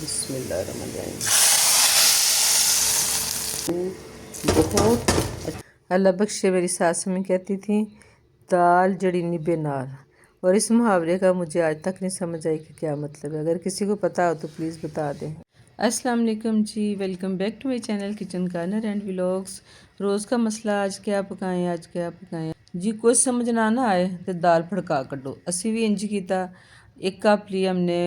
बिस्मिल्लाहिर्रहमानिर्रहीम। बहुत अल्लाह बख्शे मेरी सास में कहती थी दाल जड़ी नी बेनार। और इस मुहावरे का मुझे आज तक नहीं समझ आई कि क्या मतलब है। अगर किसी को पता हो तो प्लीज़ बता दें। अस्सलाम वालेकुम जी, welcome back to my channel kitchen corner and vlogs. रोज़ का मसला आज क्या पकाएं, आज क्या पकाएं जी। कुछ समझ ना आए तो दाल फड़का कड्डो। असी भी इंज कीता। 1 कप ली हमने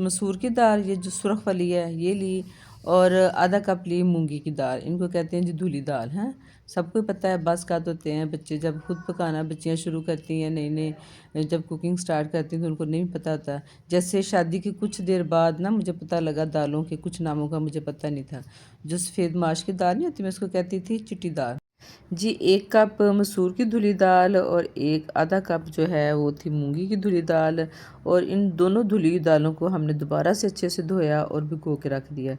मसूर की दाल, ये जो सुरख वाली है ये ली, और आधा कप ली मूंगी की दाल। इनको कहते हैं जी धुली दाल हैं। सबको पता है, बस का होते हैं बच्चे जब खुद पकाना बच्चियाँ शुरू करती हैं नई नई, जब कुकिंग स्टार्ट करती हैं तो उनको नहीं पता होता। जैसे शादी की कुछ देर बाद ना मुझे पता लगा दालों के कुछ नामों का मुझे पता नहीं था। जो सफ़ेद माश की दाल नहीं होती, मैं उसको कहती थी चिट्टी दाल जी। 1 कप मसूर की धुली दाल और आधा कप जो है वो थी मूंगी की धुली दाल। और इन दोनों धुली दालों को हमने दोबारा से अच्छे से धोया और भिगो के रख दिया।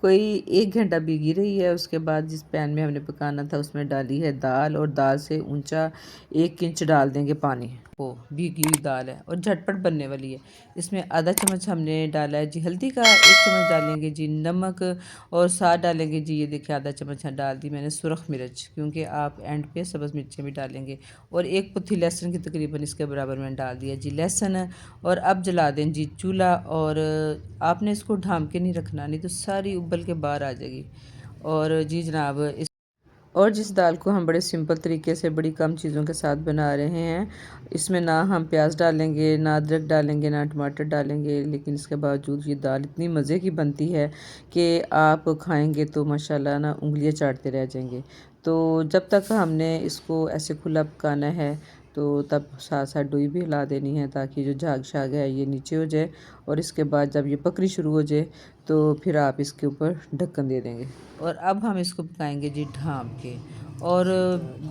कोई 1 घंटा भीगी रही है। उसके बाद जिस पैन में हमने पकाना था उसमें डाली है दाल, और दाल से ऊंचा 1 इंच डाल देंगे पानी। वो भीगी हुई दाल है और झटपट बनने वाली है। इसमें आधा चम्मच हमने डाला है जी हल्दी का, 1 चम्मच डालेंगे जी नमक, और साथ डालेंगे जी, ये देखिए आधा चम्मच डाल दी मैंने सुरख मिर्च, क्योंकि आप एंड पे सब्ज़ मिर्चें भी डालेंगे। और 1 पुथी लहसुन की तकरीबन इसके बराबर मैंने डाल दिया जी लहसुन। और अब जला दें जी चूल्हा, और आपने इसको ढाम के नहीं रखना, नहीं तो सारी उबल के बाहर आ जाएगी। और जी जनाब और जिस दाल को हम बड़े सिंपल तरीके से बड़ी कम चीज़ों के साथ बना रहे हैं, इसमें ना हम प्याज डालेंगे, ना अदरक डालेंगे, ना टमाटर डालेंगे, लेकिन इसके बावजूद ये दाल इतनी मज़े की बनती है कि आप खाएंगे तो माशाल्लाह ना उंगलियां चाटते रह जाएंगे। तो जब तक हमने इसको ऐसे खुला पकाना है तो तब साथ साथ डोई भी हिला देनी है, ताकि जो झाग शाग है ये नीचे हो जाए। और इसके बाद जब ये पकनी शुरू हो जाए तो फिर आप इसके ऊपर ढक्कन दे देंगे। और अब हम इसको पकाएंगे जी ढाँप के। और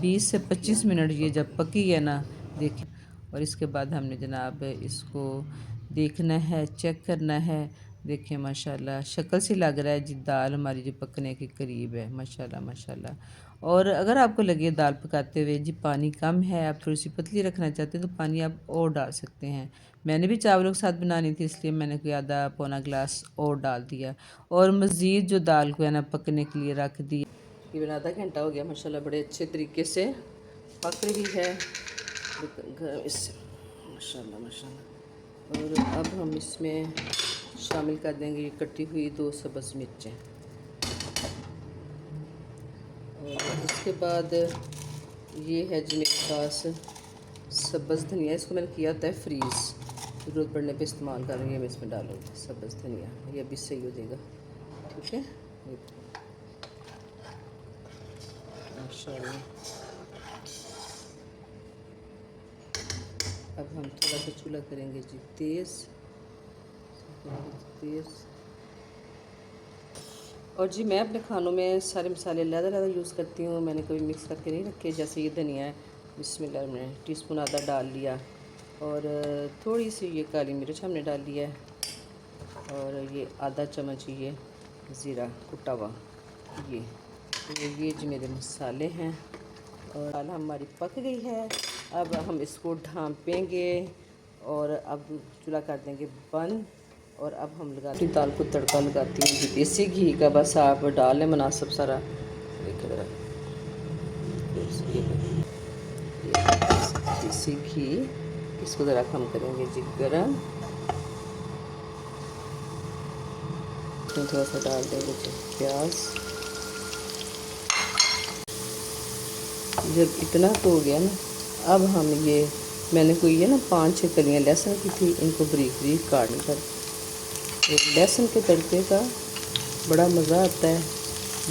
20 से 25 मिनट ये जब पकी है ना, देखिए। और इसके बाद हमने जनाब इसको देखना है, चेक करना है। देखिए माशाल्लाह शक्ल से लग रहा है जी दाल हमारी जो पकने के करीब है, माशाल्लाह माशाल्लाह। और अगर आपको लगे दाल पकाते हुए जी पानी कम है, आप थोड़ी सी पतली रखना चाहते हैं तो पानी आप और डाल सकते हैं। मैंने भी चावलों के साथ बनानी थी, इसलिए मैंने कोई आधा पौना गिलास और डाल दिया। और मज़ीद जो दाल को है ना पकने के लिए रख दी। तकरीबन आधा घंटा हो गया, माशाल्लाह बड़े अच्छे तरीके से पक रही है इससे, माशाल्लाह माशाल्लाह। और अब हम इसमें शामिल कर देंगे कटी हुई 2 सब्ज़ मिर्चें। और इसके बाद ये है जी मेरे पास सब्ज़ धनिया, इसको मैंने किया होता है फ्रीज़, ज़रूरत पड़ने पे इस्तेमाल करूँगी। मैं इसमें डालूँगी सब्ज़ धनिया, ये अभी सही हो जाएगा, ठीक है। माशाल्लाह अब हम थोड़ा सा चूल्हा करेंगे जी तेज़। और जी मैं अपने खानों में सारे मसाले अलग-अलग यूज़ करती हूँ, मैंने कभी मिक्स करके नहीं रखे। जैसे ये धनिया है, बिस्मिल्लाह मैंने टीस्पून आधा डाल लिया, और थोड़ी सी ये काली मिर्च हमने डाल लिया है, और ये आधा चम्मच ये ज़ीरा कुटा हुआ, ये जी मेरे मसाले हैं। और दाल हमारी पक गई है। अब हम इसको ढाँपेंगे और अब चूल्हा कर देंगे बंद। और अब हम लगाते दाल को तड़का लगाती हूँ जी देसी घी का, बस आप डालें मुनासिब सारा। देखिए ज़रा देसी घी, इसको ज़रा हम करेंगे जी गरम। थोड़ा सा डाल देंगे जी प्याज। जब इतना तो हो गया ना, अब हम ये मैंने कोई ये ना 5-6 कलियाँ लहसुन की थी, इनको बारीक बारीक काट कर। लहसुन के तड़के का बड़ा मज़ा आता है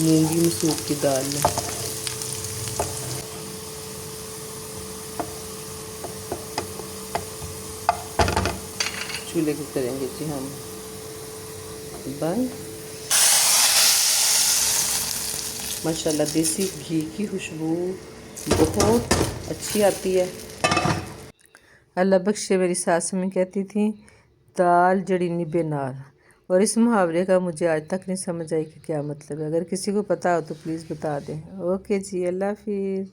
मूंगी मसूर की दाल में। चूल्हे को करेंगे जी हम बंद। माशाल्लाह देसी घी की खुशबू बहुत अच्छी आती है। अल्लाह बख्शे मेरी सास में कहती थी दाल जड़ी नी बेनार। और इस मुहावरे का मुझे आज तक नहीं समझ आई कि क्या मतलब है। अगर किसी को पता हो तो प्लीज़ बता दें। ओके जी, अल्लाह हाफिज़।